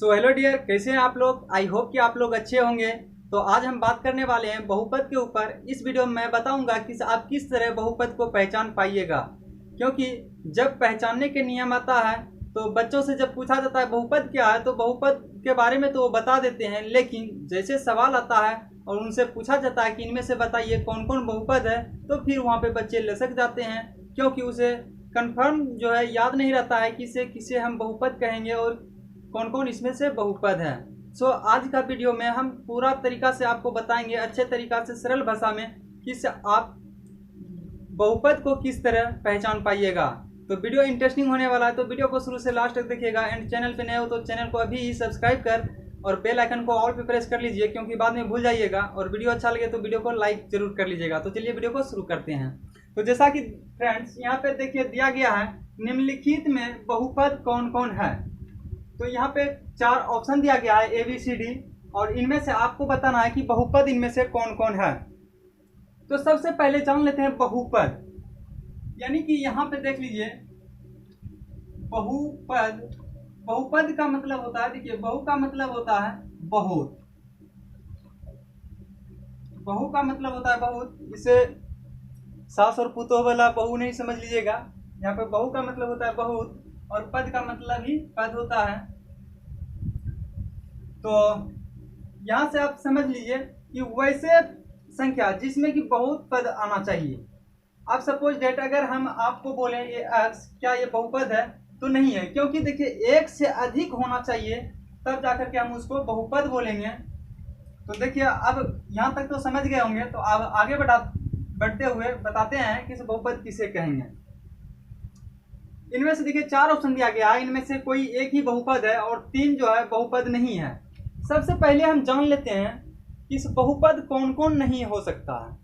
So hello dear, कैसे हैं आप लोग। आई होप कि आप लोग अच्छे होंगे। तो आज हम बात करने वाले हैं बहुपद के ऊपर। इस वीडियो में मैं बताऊंगा कि आप किस तरह बहुपद को पहचान पाइएगा, क्योंकि जब पहचानने के नियम आता है तो बच्चों से जब पूछा जाता है बहुपद क्या है तो बहुपद के बारे में तो वो बता देते हैं, लेकिन जैसे सवाल आता है और उनसे पूछा जाता है कि इनमें से बताइए कौन कौन बहुपद है, तो फिर वहाँ पे बच्चे लसक जाते हैं, क्योंकि उसे कंफर्म जो है याद नहीं रहता है कि इसे किसे हम बहुपद कहेंगे और कौन कौन इसमें से बहुपद है। सो आज का वीडियो में हम पूरा तरीका से आपको बताएंगे, अच्छे तरीका से सरल भाषा में, कि आप बहुपद को किस तरह पहचान पाइएगा। तो वीडियो इंटरेस्टिंग होने वाला है, तो वीडियो को शुरू से लास्ट तक देखिएगा। एंड चैनल पे नए हो तो चैनल को अभी ही सब्सक्राइब कर और बेल आइकन को ऑल पे प्रेस कर लीजिए, क्योंकि बाद में भूल जाइएगा। और वीडियो अच्छा लगे तो वीडियो को लाइक जरूर कर लीजिएगा। तो चलिए वीडियो को शुरू करते हैं। तो जैसा कि फ्रेंड्स यहाँ पे देखिए दिया गया है, निम्नलिखित में बहुपद कौन कौन है। तो यहाँ पे 4 ऑप्शन दिया गया है ABCD, और इनमें से आपको बताना है कि बहुपद इनमें से कौन कौन है। तो सबसे पहले जान लेते हैं बहुपद, यानी कि यहाँ पे देख लीजिए बहुपद। बहुपद का मतलब होता है, देखिए बहु का मतलब होता है बहुत, बहु का मतलब होता है बहुत। इसे सास और पुतोह वाला बहु नहीं समझ लीजिएगा। यहाँ पे बहु का मतलब होता है बहुत, और पद का मतलब ही पद होता है। तो यहाँ से आप समझ लीजिए कि वैसे संख्या जिसमें कि बहुत पद आना चाहिए। आप सपोज डेट अगर हम आपको बोले ये x, क्या ये बहुपद है? तो नहीं है, क्योंकि देखिए एक से अधिक होना चाहिए तब जाकर के हम उसको बहुपद बोलेंगे। तो देखिए अब यहाँ तक तो समझ गए होंगे, तो अब आगे बढ़ते हुए बताते हैं कि बहुपद किसे कहेंगे। इनमें से देखिए 4 ऑप्शन दिया गया है, इनमें से कोई एक ही बहुपद है और 3 जो है बहुपद नहीं है। सबसे पहले हम जान लेते हैं कि इस बहुपद कौन कौन नहीं हो सकता है,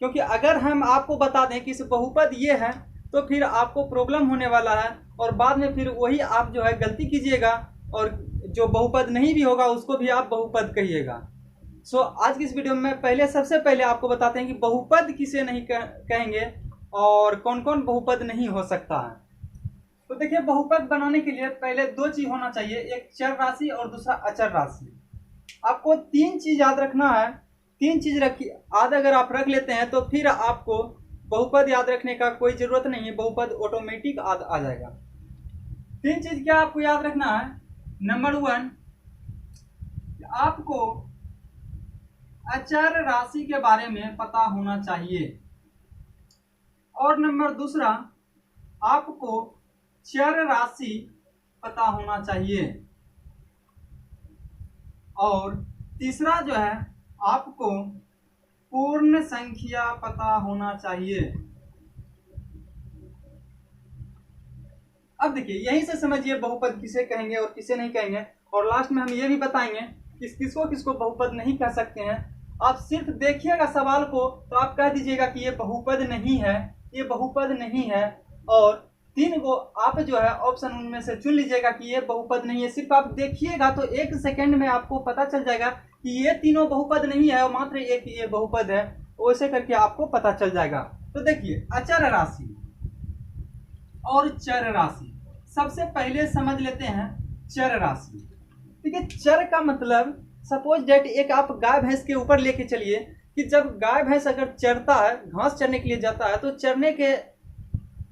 क्योंकि अगर हम आपको बता दें कि इस बहुपद ये है तो फिर आपको प्रॉब्लम होने वाला है, और बाद में फिर वही आप जो है गलती कीजिएगा, और जो बहुपद नहीं भी होगा उसको भी आप बहुपद कहिएगा। सो आज की इस वीडियो में सबसे पहले आपको बताते हैं कि बहुपद किसे नहीं कहेंगे और कौन कौन बहुपद नहीं हो सकता है। तो देखिए बहुपद बनाने के लिए पहले 2 चीज होना चाहिए, एक चर राशि और दूसरा अचर राशि। आपको 3 चीज याद रखना है। 3 चीज अगर आप रख लेते हैं तो फिर आपको बहुपद याद रखने का कोई जरूरत नहीं है, बहुपद ऑटोमेटिक आ जाएगा। 3 चीज क्या आपको याद रखना है। नंबर 1, आपको अचर राशि के बारे में पता होना चाहिए, और नंबर 2, आपको चर राशि पता होना चाहिए, और तीसरा जो है आपको पूर्ण संख्या पता होना चाहिए। अब देखिए यहीं से समझिए बहुपद किसे कहेंगे और किसे नहीं कहेंगे, और लास्ट में हम ये भी बताएंगे कि किसको किसको बहुपद नहीं कह सकते हैं। आप सिर्फ देखिएगा सवाल को तो आप कह दीजिएगा कि ये बहुपद नहीं है, ये बहुपद नहीं है, और 3 को आप जो है ऑप्शन उनमें से चुन लीजिएगा कि ये बहुपद नहीं है। सिर्फ आप देखिएगा तो 1 सेकंड में आपको पता चल जाएगा कि ये तीनों बहुपद नहीं है और मात्र एक ये बहुपद है। वैसे करके आपको पता चल जाएगा। तो देखिए अचर राशि और चर राशि, सबसे पहले समझ लेते हैं चर राशि। देखिए चर का मतलब, सपोज डेट एक आप गाय भैंस के ऊपर लेके चलिए कि जब गाय भैंस अगर चरता है, घास चरने के लिए जाता है, तो चरने के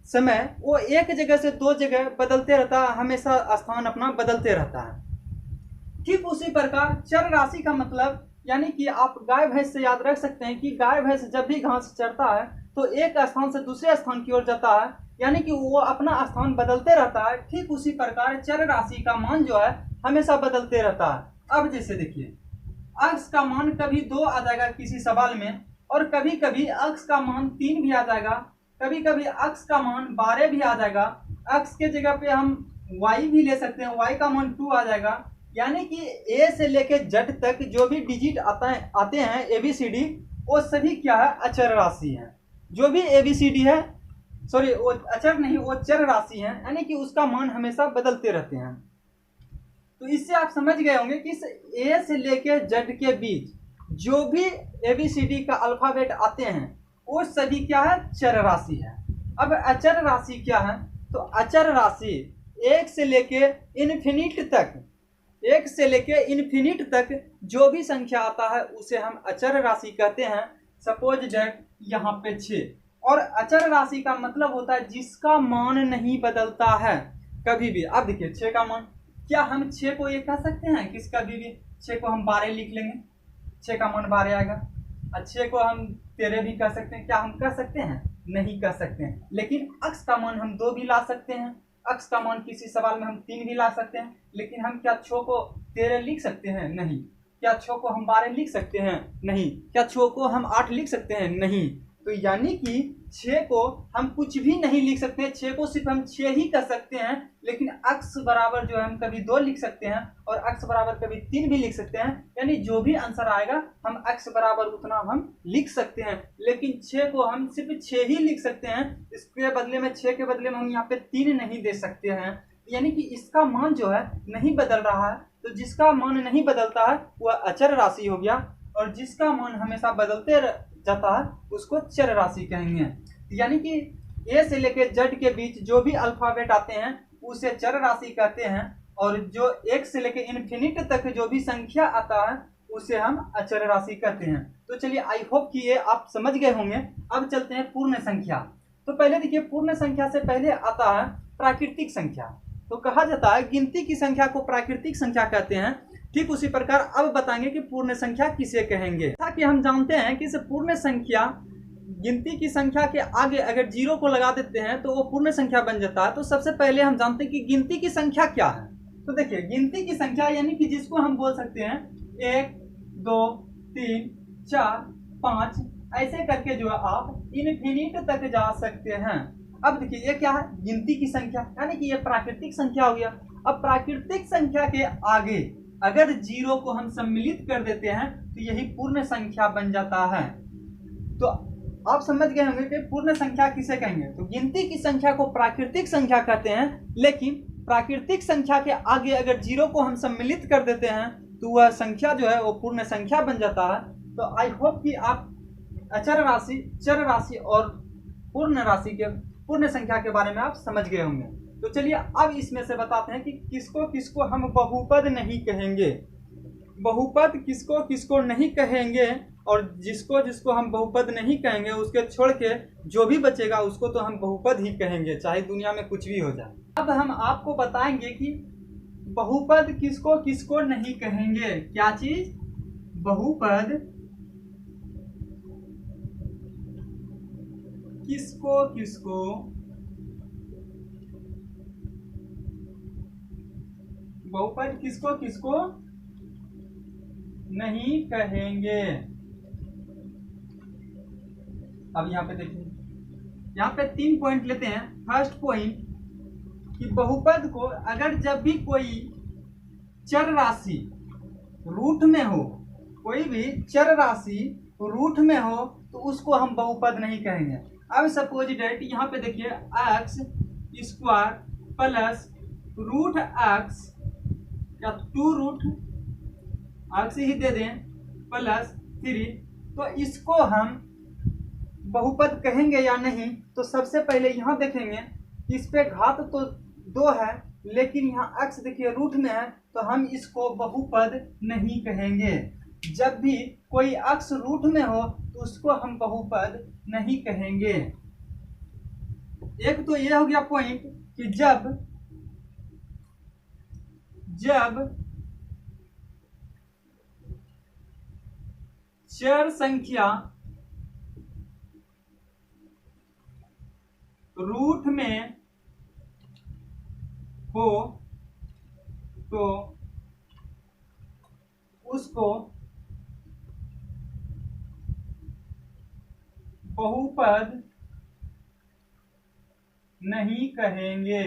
समय वो एक जगह से 2 जगह बदलते रहता है, हमेशा स्थान अपना बदलते रहता है। ठीक उसी प्रकार चर राशि का मतलब, यानी कि आप गाय भैंस से याद रख सकते हैं कि गाय भैंस जब भी घास चरता है तो एक स्थान से दूसरे स्थान की ओर जाता है, यानी कि वो अपना स्थान बदलते रहता है। ठीक उसी प्रकार चर राशि का मान जो है हमेशा बदलते रहता है। अब जैसे देखिए अक्स का मान कभी 2 आ जाएगा किसी सवाल में, और कभी कभी अक्स का मान 3 भी आ जाएगा, कभी कभी अक्स का मान 12 भी आ जाएगा। अक्स के जगह पे हम y भी ले सकते हैं, y का मान 2 आ जाएगा। यानी कि A से लेके Z तक जो भी डिजिट आते हैं ABCD, वो सभी क्या है, अचर राशि है। जो भी ABCD है, सॉरी वो अचर नहीं, वो चर राशि है, यानी कि उसका मान हमेशा बदलते रहते हैं। तो इससे आप समझ गए होंगे कि इस A से लेके Z के बीच जो भी ABCD का अल्फाबेट आते हैं वो सभी क्या है, चर राशि है। अब अचर राशि क्या है, तो अचर राशि 1 से लेके इन्फिनिट तक 1 से लेके इन्फिनिट तक जो भी संख्या आता है उसे हम अचर राशि कहते हैं। सपोज दैट यहाँ पे 6, और अचर राशि का मतलब होता है जिसका मान नहीं बदलता है कभी भी। अब देखिए 6 का मान, क्या हम 6 को ये कह सकते हैं कि कभी भी 6 को हम 12 लिख लेंगे, 6 का मान 12 आएगा। और 6 को हम 13 भी कह सकते हैं, क्या हम कह सकते हैं? नहीं कह सकते हैं। लेकिन अक्स का मान हम 2 भी ला सकते हैं, अक्स का मान किसी सवाल में हम 3 भी ला सकते हैं। लेकिन हम क्या 6 को 13 लिख सकते हैं? नहीं। क्या 6 को हम 12 लिख सकते हैं? नहीं। क्या 6 को हम 8 लिख सकते हैं? नहीं। तो यानी कि 6 को हम कुछ भी नहीं लिख सकते हैं, 6 को सिर्फ हम 6 ही कर सकते हैं। लेकिन अक्स बराबर जो है हम कभी 2 लिख सकते हैं और अक्स बराबर कभी 3 भी लिख सकते हैं। यानी जो भी आंसर आएगा हम अक्स बराबर उतना हम लिख सकते हैं। लेकिन 6 को हम सिर्फ 6 ही लिख सकते हैं, इसके बदले में 6 के बदले में हम यहाँ पे 3 नहीं दे सकते हैं। यानी कि इसका मान जो है नहीं बदल रहा है। तो जिसका मान नहीं बदलता है वह अचर राशि हो गया, और जिसका मान हमेशा बदलते जाता है उसको चर राशि कहेंगे। यानी कि ए से लेकर जेड के बीच जो भी अल्फाबेट आते हैं उसे चर राशि कहते हैं, और जो 1 से लेकर इन्फिनिट तक जो भी संख्या आता है उसे हम अचर राशि कहते हैं। तो चलिए, आई होप कि ये आप समझ गए होंगे। अब चलते हैं पूर्ण संख्या। तो पहले देखिए, पूर्ण संख्या से पहले आता है प्राकृतिक संख्या। तो कहा जाता है गिनती की संख्या को प्राकृतिक संख्या कहते हैं। ठीक उसी प्रकार अब बताएंगे कि पूर्ण संख्या किसे कहेंगे। ताकि हम जानते हैं कि इस पूर्ण संख्या, गिनती की संख्या के आगे अगर 0 को लगा देते हैं तो वो पूर्ण संख्या बन जाता है। तो सबसे पहले हम जानते हैं कि गिनती की संख्या क्या है। तो देखिए, गिनती की संख्या यानी कि जिसको हम बोल सकते हैं 1 2 3 4 5, ऐसे करके जो है आप इनफिनिट तक जा सकते हैं। अब देखिए, ये क्या है? गिनती की संख्या, यानी कि ये प्राकृतिक संख्या हो गया। अब प्राकृतिक संख्या के आगे अगर 0 को हम सम्मिलित कर देते हैं तो यही पूर्ण संख्या बन जाता है। तो आप समझ गए होंगे कि पूर्ण संख्या किसे कहेंगे। तो गिनती की संख्या को प्राकृतिक संख्या कहते हैं, लेकिन प्राकृतिक संख्या के आगे अगर 0 को हम सम्मिलित कर देते हैं तो वह संख्या जो है वो पूर्ण संख्या बन जाता है। तो आई होप कि आप अचर राशि, चर राशि और पूर्ण राशि के, पूर्ण संख्या के बारे में आप समझ गए होंगे। तो चलिए, अब इसमें से बताते हैं कि किसको किसको हम बहुपद नहीं कहेंगे। बहुपद किसको किसको नहीं कहेंगे, और जिसको जिसको हम बहुपद नहीं कहेंगे उसके छोड़ के जो भी बचेगा उसको तो हम बहुपद ही कहेंगे, चाहे दुनिया में कुछ भी हो जाए। अब हम आपको बताएंगे कि बहुपद किसको किसको नहीं कहेंगे। क्या चीज? बहुपद किसको किसको बहुपद किसको किसको नहीं कहेंगे। अब यहाँ पे देखिए, यहाँ पे 3 पॉइंट लेते हैं। फर्स्ट पॉइंट कि बहुपद को अगर जब भी कोई चर राशि रूट में हो, कोई भी चर राशि रूट में हो तो उसको हम बहुपद नहीं कहेंगे। अब सपोज डेट यहाँ पे देखिए, x square plus root x या 2 रूट एक्स ही दे दें प्लस 3, तो इसको हम बहुपद कहेंगे या नहीं। तो सबसे पहले यहाँ देखेंगे, इस पे घात तो 2 है, लेकिन यहाँ एक्स देखिए रूट में है, तो हम इसको बहुपद नहीं कहेंगे। जब भी कोई अक्स रूट में हो तो उसको हम बहुपद नहीं कहेंगे। एक तो ये हो गया पॉइंट कि जब चर संख्या रूट में हो तो उसको बहुपद नहीं कहेंगे।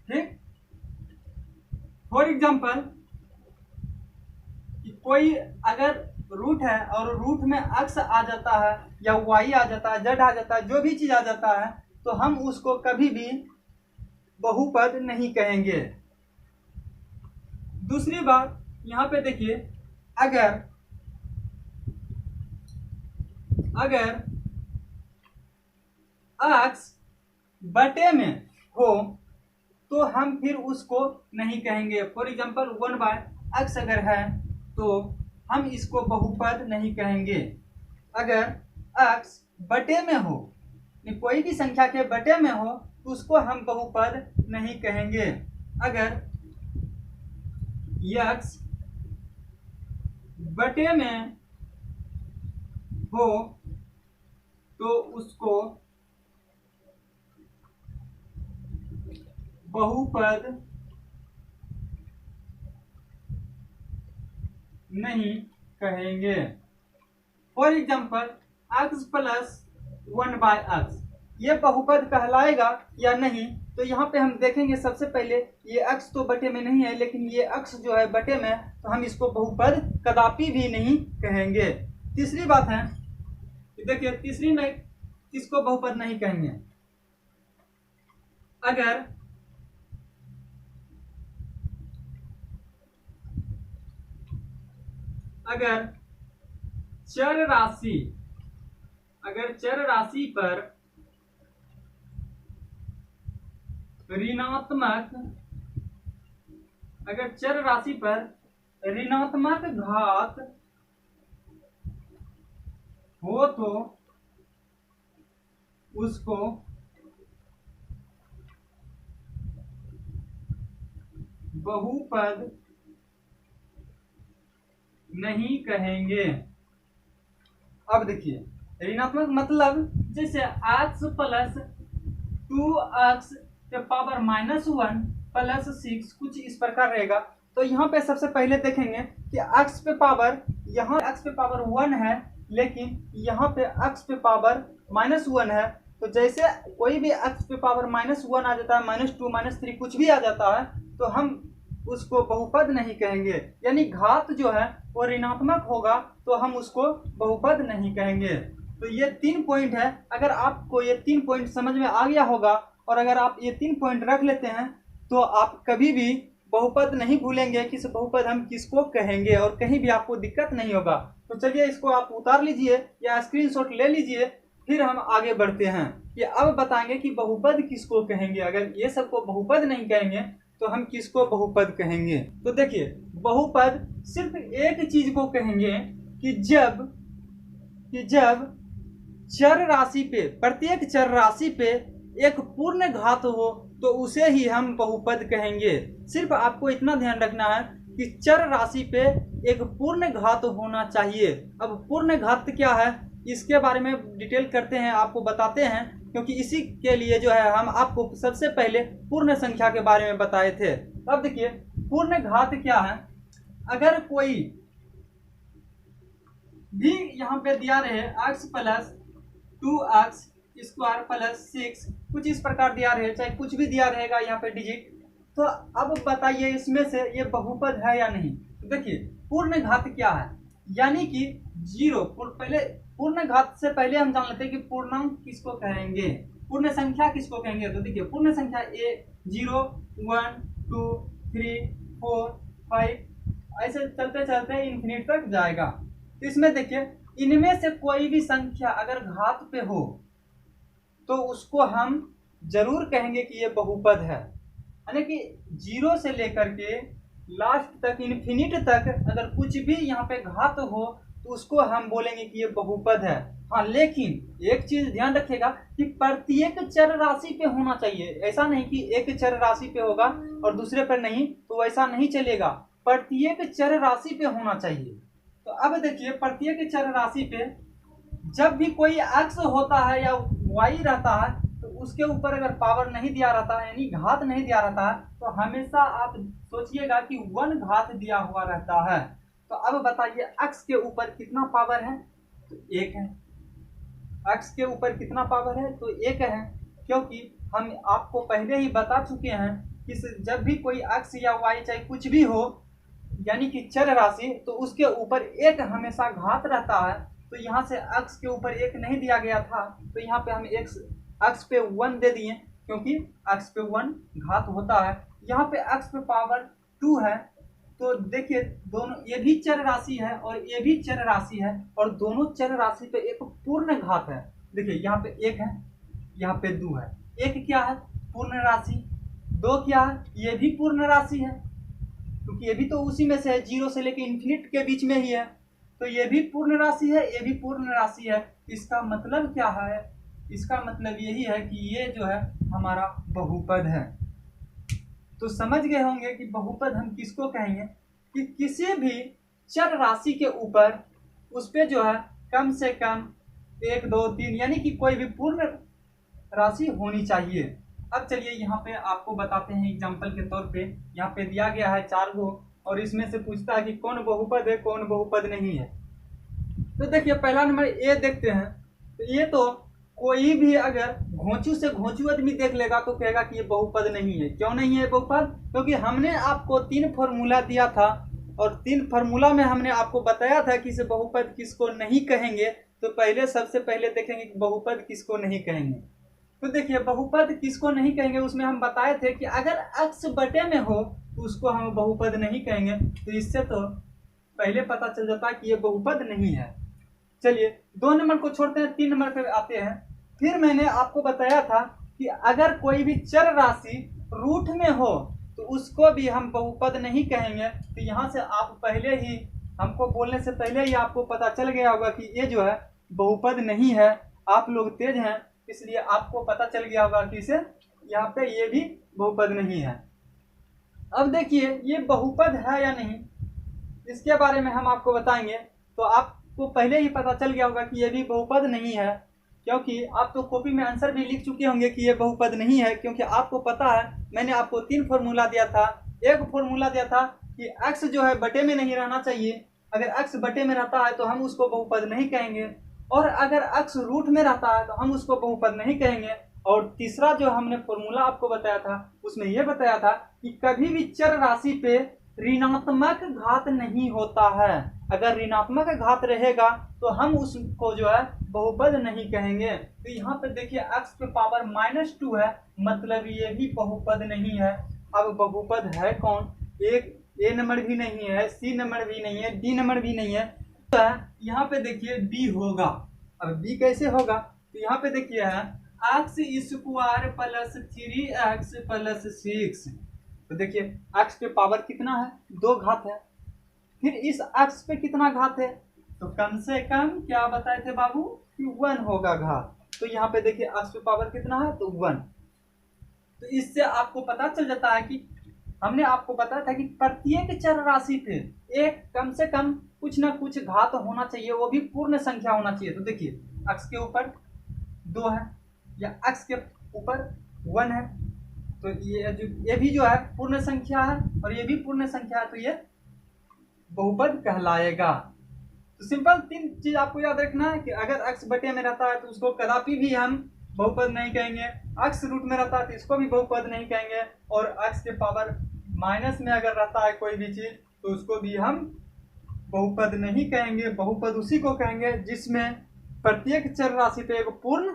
ठीक। फॉर एग्जाम्पल, कोई अगर रूट है और रूट में एक्स आ जाता है या वाई आ जाता है, जेड आ जाता है, जो भी चीज आ जाता है, तो हम उसको कभी भी बहुपद नहीं कहेंगे। दूसरी बात, यहाँ पे देखिए, अगर एक्स बटे में हो तो हम फिर उसको नहीं कहेंगे। फॉर एग्जाम्पल 1/x अगर है तो हम इसको बहुपद नहीं कहेंगे। अगर x बटे में हो, कोई भी संख्या के बटे में हो, तो उसको हम बहुपद नहीं कहेंगे। अगर x बटे में हो तो उसको बहुपद नहीं कहेंगे। For example x plus 1/x ये बहुपद कहलाएगा या नहीं, तो यहाँ पे हम देखेंगे। सबसे पहले ये x तो बटे में नहीं है, लेकिन ये x जो है बटे में, तो हम इसको बहुपद कदापि भी नहीं कहेंगे। तीसरी बात है, देखिए तीसरी में किसको बहुपद नहीं कहेंगे। अगर चर राशि पर ऋणात्मक घात हो तो उसको बहुपद नहीं कहेंगे। अब देखिए ऋणात्मक मतलब जैसे x प्लस 2x के पावर -1 प्लस 6 कुछ इस प्रकार रहेगा। तो यहाँ पे सबसे पहले देखेंगे कि x पे पावर, यहाँ x पे पावर 1 है, लेकिन यहाँ पे x पे पावर -1 है। तो जैसे कोई भी x पे पावर -1 आ जाता है, -2 -3 कुछ भी आ जाता है, तो हम उसको बहुपद नहीं कहेंगे। यानी घात जो है वो ऋणात्मक होगा तो हम उसको बहुपद नहीं कहेंगे। तो ये 3 पॉइंट है। अगर आपको ये 3 पॉइंट समझ में आ गया होगा, और अगर आप ये 3 पॉइंट रख लेते हैं, तो आप कभी भी बहुपद नहीं भूलेंगे कि बहुपद हम किसको कहेंगे, और कहीं भी आपको दिक्कत नहीं होगा। तो चलिए इसको आप उतार लीजिए या स्क्रीनशॉट ले लीजिए, फिर हम आगे बढ़ते हैं कि अब बताएंगे कि बहुपद किसको कहेंगे। अगर ये सबको बहुपद नहीं कहेंगे तो हम किसको बहुपद कहेंगे। तो देखिए बहुपद सिर्फ एक चीज को कहेंगे कि जब चर राशि पे, प्रत्येक चर राशि पे एक पूर्ण घात हो तो उसे ही हम बहुपद कहेंगे। सिर्फ आपको इतना ध्यान रखना है कि चर राशि पे एक पूर्ण घात होना चाहिए। अब पूर्ण घात क्या है इसके बारे में डिटेल करते हैं, आपको बताते हैं, क्योंकि इसी के लिए जो है हम आपको सबसे पहले पूर्ण संख्या के बारे में बताए थे। अब देखिए पूर्ण घात क्या है। अगर कोई भी यहाँ पे दिया रहे x plus 2x square plus 6 कुछ इस प्रकार दिया रहे, चाहे कुछ भी दिया रहेगा यहाँ पे डिजिट, तो अब बताइए इसमें से ये बहुपद है या नहीं। तो देखिए पूर्ण घात क्या है, यानी कि 0। पहले पूर्ण घात से पहले हम जान लेते हैं कि पूर्णांक किसको कहेंगे, पूर्ण संख्या किसको कहेंगे। तो देखिए पूर्ण संख्या 0 1 2 3 4 5 ऐसे चलते चलते इन्फिनिट तक जाएगा। तो इसमें देखिए इनमें से कोई भी संख्या अगर घात पे हो तो उसको हम जरूर कहेंगे कि ये बहुपद है। यानी कि 0 से लेकर के लास्ट तक इन्फिनिट तक अगर कुछ भी यहाँ पे घात हो तो उसको हम बोलेंगे कि ये बहुपद है। हाँ, लेकिन एक चीज ध्यान रखिएगा कि प्रत्येक चर राशि पे होना चाहिए। ऐसा नहीं कि एक चर राशि पे होगा और दूसरे पर नहीं, तो वैसा नहीं चलेगा। प्रत्येक चर राशि पे होना चाहिए। तो अब देखिए प्रत्येक चर राशि पे जब भी कोई x होता है या y रहता है, तो उसके ऊपर अगर पावर नहीं दिया रहता है, यानी घात नहीं दिया रहता है, तो हमेशा आप सोचिएगा कि 1 घात दिया हुआ रहता है। तो अब बताइए x के ऊपर कितना पावर है, तो 1 है। x के ऊपर कितना पावर है, तो 1 है, क्योंकि हम आपको पहले ही बता चुके हैं कि जब भी कोई x या y चाहे कुछ भी हो, यानी कि चर राशि, तो उसके ऊपर 1 हमेशा घात रहता है। तो यहाँ से x के ऊपर 1 नहीं दिया गया था, तो यहाँ पे हम x पे 1 दे दिए, क्योंकि x पे 1 घात होता है। यहाँ पे x पे पावर 2 है। तो देखिए दोनों, ये भी चर राशि है और ये भी चर राशि है, और दोनों चर राशि पे एक पूर्ण घात है। देखिए यहाँ पे 1 है, यहाँ पे 2 है। 1 क्या है, पूर्ण राशि, 2 क्या है, ये भी पूर्ण राशि है क्योंकि ये भी तो उसी में से है, 0 से लेकर इन्फिनिट के बीच में ही है, तो ये भी पूर्ण राशि है, ये भी पूर्ण राशि है। इसका मतलब क्या है, इसका मतलब यही है कि ये जो है हमारा बहुपद है। तो समझ गए होंगे कि बहुपद हम किसको कहेंगे, कि किसी भी चर राशि के ऊपर उस पे जो है कम से कम 1 2 3 यानी कि कोई भी पूर्ण राशि होनी चाहिए। अब चलिए यहाँ पे आपको बताते हैं एग्जाम्पल के तौर पे। यहाँ पे दिया गया है 4 गो और इसमें से पूछता है कि कौन बहुपद है कौन बहुपद नहीं है। तो देखिए पहला नंबर ए देखते हैं। तो ये तो कोई भी अगर घोंचू से घोंचू आदमी देख लेगा तो कहेगा कि ये बहुपद नहीं है। क्यों नहीं है बहुपद, क्योंकि हमने आपको 3 फॉर्मूला दिया था और 3 फार्मूला में हमने आपको बताया था कि इसे बहुपद किसको नहीं कहेंगे। तो पहले सबसे पहले देखेंगे कि बहुपद किसको नहीं कहेंगे। तो देखिए बहुपद किसको नहीं कहेंगे, उसमें हम बताए थे कि अगर अक्स बटे में हो तो उसको हम बहुपद नहीं कहेंगे। तो इससे तो पहले पता चल जाता है कि ये बहुपद नहीं है। चलिए 2 नंबर को छोड़ते हैं, 3 नंबर पे आते हैं। फिर मैंने आपको बताया था कि अगर कोई भी चर राशि रूट में हो तो उसको भी हम बहुपद नहीं कहेंगे। तो यहाँ से आप पहले ही हमको बोलने से पहले ही आपको पता चल गया होगा कि ये जो है बहुपद नहीं है। आप लोग तेज हैं इसलिए आपको पता चल गया होगा कि इसे यहाँ पे ये भी बहुपद नहीं है। अब देखिए ये बहुपद है या नहीं, इसके बारे में हम आपको बताएंगे। तो आपको पहले ही पता चल गया होगा कि ये भी बहुपद नहीं है, क्योंकि आप तो कॉपी में आंसर भी लिख चुके होंगे कि ये बहुपद नहीं है। क्योंकि आपको पता है मैंने आपको 3 फॉर्मूला दिया था। एक फॉर्मूला दिया था कि एक्स जो है बटे में नहीं रहना चाहिए, अगर एक्स बटे में रहता है तो हम उसको बहुपद नहीं कहेंगे, और अगर एक्स रूट में रहता है तो हम उसको बहुपद नहीं कहेंगे। और तीसरा जो हमने फॉर्मूला आपको बताया था उसमें यह बताया था कि कभी भी चर राशि पे ऋणात्मक घात नहीं होता है। अगर ऋणात्मक घात रहेगा तो हम उसको जो है बहुपद नहीं कहेंगे। तो यहाँ पे देखिए x पे पावर -2 है, मतलब ये भी बहुपद नहीं है। अब बहुपद है कौन, एक ए नंबर भी नहीं है, सी नंबर भी नहीं है, डी नंबर भी नहीं है। तो यहाँ पे देखिए बी होगा। अब बी कैसे होगा, तो यहाँ पे देखिए है x² + 3x + 6। तो देखिए x पे पावर कितना है, 2 घात है। फिर इस x पे कितना घात है, तो कम से कम क्या बताए थे बाबू कि 1 होगा घात। तो यहाँ पे देखिए x पे पावर कितना है, तो 1। तो इससे आपको पता चल जाता है कि हमने आपको बताया था कि प्रत्येक चर राशि पे एक कम से कम कुछ ना कुछ घात होना चाहिए, वो भी पूर्ण संख्या होना चाहिए। तो देखिए x के ऊपर 2 है या x के ऊपर 1 है, तो ये भी जो है पूर्ण संख्या है और ये भी पूर्ण संख्या है, तो ये बहुपद कहलाएगा। तो सिंपल 3 चीज आपको याद रखना है कि अगर x बटे में रहता है तो उसको कदापि भी हम बहुपद नहीं कहेंगे, x रूट में रहता है तो इसको भी बहुपद नहीं कहेंगे, और x के पावर माइनस में अगर रहता है कोई भी चीज तो उसको भी हम बहुपद नहीं कहेंगे। बहुपद उसी को कहेंगे जिसमें प्रत्येक चर राशि पे एक पूर्ण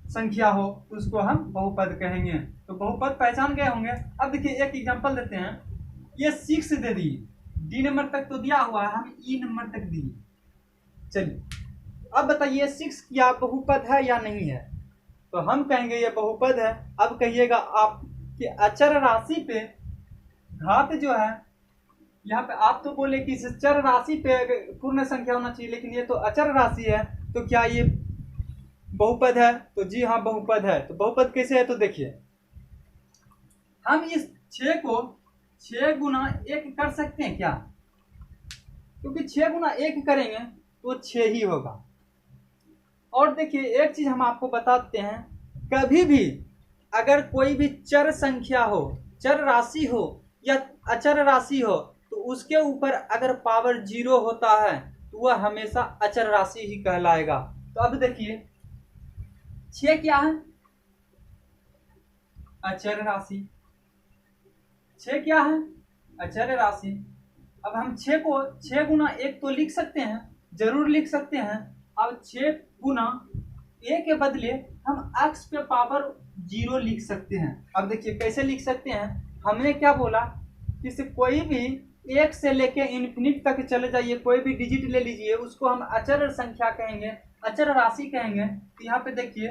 संख्या हो तो उसको हम बहुपद कहेंगे। तो बहुपद पहचान गए होंगे। अब देखिए एक एग्जांपल देते हैं। ये 6 दे दी, डी नंबर तक तो दिया हुआ है, हम ई नंबर तक दिए। चलिए अब बताइए 6 क्या बहुपद है या नहीं है, तो हम कहेंगे ये बहुपद है। अब कहिएगा आप कि अचर राशि पे घात जो है, यहाँ पे आप तो बोले कि इस चर राशि पे पूर्ण संख्या होना चाहिए, लेकिन ये तो अचर राशि है, तो क्या ये बहुपद है, तो जी हाँ बहुपद है। तो बहुपद कैसे है, तो देखिए हम इस 6 को 6 गुना 1 कर सकते हैं क्या, क्योंकि 6 गुना 1 करेंगे तो 6 ही होगा। और देखिए एक चीज हम आपको बताते हैं, कभी भी अगर कोई भी चर संख्या हो, चर राशि हो या अचर राशि हो, तो उसके ऊपर अगर पावर 0 होता है तो वह हमेशा अचर राशि ही कहलाएगा। तो अब देखिए 6 क्या है, अचर राशि। 6 क्या है, अचर राशि। अब हम 6 को 6 गुना 1 तो लिख सकते हैं, जरूर लिख सकते हैं। अब 6 गुना 1 के बदले हम x पे पावर 0 लिख सकते हैं। अब देखिए कैसे लिख सकते हैं, हमने क्या बोला कि से कोई भी 1 से लेके इन्फिनिट तक चले जाइए, कोई भी डिजिट ले लीजिए, उसको हम अचर संख्या कहेंगे, अचर राशि कहेंगे। तो यहाँ पे देखिए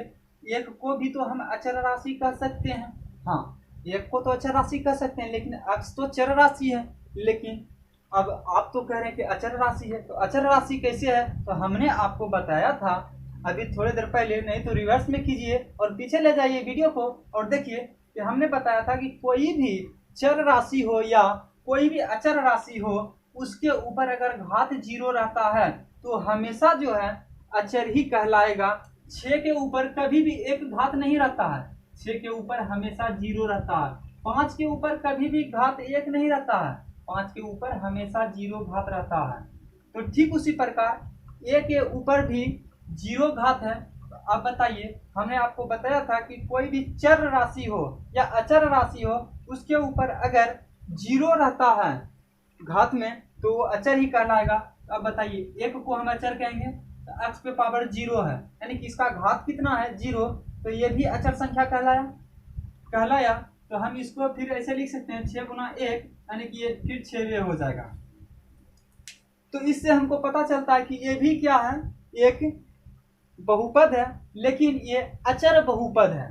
1 को भी तो हम अचर राशि कह सकते हैं। हाँ, एक को तो अचर राशि कह सकते हैं, लेकिन x तो चर राशि है। लेकिन अब आप तो कह रहे हैं कि अचर राशि है, तो अचर राशि कैसे है? तो हमने आपको बताया था अभी थोड़ी देर पहले, नहीं तो रिवर्स में कीजिए और पीछे ले जाइए वीडियो को और देखिए कि हमने बताया था कि कोई भी चर राशि हो या कोई भी अचर राशि हो, उसके ऊपर अगर घात 0 रहता है तो हमेशा जो है अचर ही कहलाएगा। 6 के ऊपर कभी भी एक घात नहीं रहता है, 6 के ऊपर हमेशा 0 रहता है। 5 के ऊपर कभी भी घात 1 नहीं रहता है, 5 के ऊपर हमेशा 0 घात रहता है। तो ठीक उसी प्रकार a के ऊपर भी 0 घात है। तो अब बताइए, हमने आपको बताया था कि कोई भी चर राशि हो या अचर राशि हो, उसके ऊपर अगर 0 रहता है घात में तो वो अचर ही कहलाएगा। तो अब बताइए, एक को हम अचर कहेंगे तो x पे पावर 0 है, यानी कि इसका घात कितना है? 0। तो ये भी अचर संख्या कहलाया। तो हम इसको फिर ऐसे लिख सकते हैं 6 गुना 1, यानी कि ये फिर 6 हो जाएगा। तो इससे हमको पता चलता है कि ये भी क्या है? एक बहुपद है, लेकिन ये अचर बहुपद है,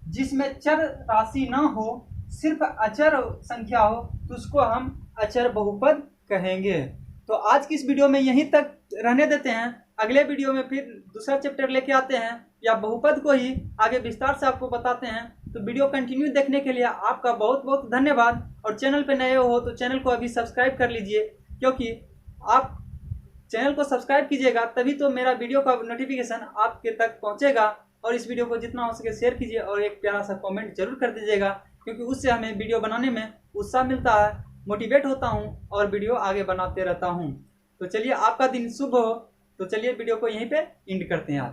जिसमें चर राशि ना हो, सिर्फ अचर संख्या हो, तो उसको हम अचर बहुपद कहेंगे। तो आज की इस वीडियो में यहीं तक रहने देते हैं। अगले वीडियो में फिर दूसरा चैप्टर लेके आते हैं या बहुपद को ही आगे विस्तार से आपको बताते हैं। तो वीडियो कंटिन्यू देखने के लिए आपका बहुत बहुत धन्यवाद। और चैनल पे नए हो तो चैनल को अभी सब्सक्राइब कर लीजिए, क्योंकि आप चैनल को सब्सक्राइब कीजिएगा तभी तो मेरा वीडियो का नोटिफिकेशन आपके तक पहुंचेगा। और इस वीडियो को जितना हो सके शेयर कीजिए और एक प्यारा सा कमेंट जरूर कर दीजिएगा, क्योंकि उससे हमें वीडियो बनाने में उत्साह मिलता है, मोटिवेट होता हूं और वीडियो आगे बनाते रहता हूं। तो चलिए, आपका दिन शुभ हो। तो चलिए वीडियो को यहीं पे एंड करते हैं आज।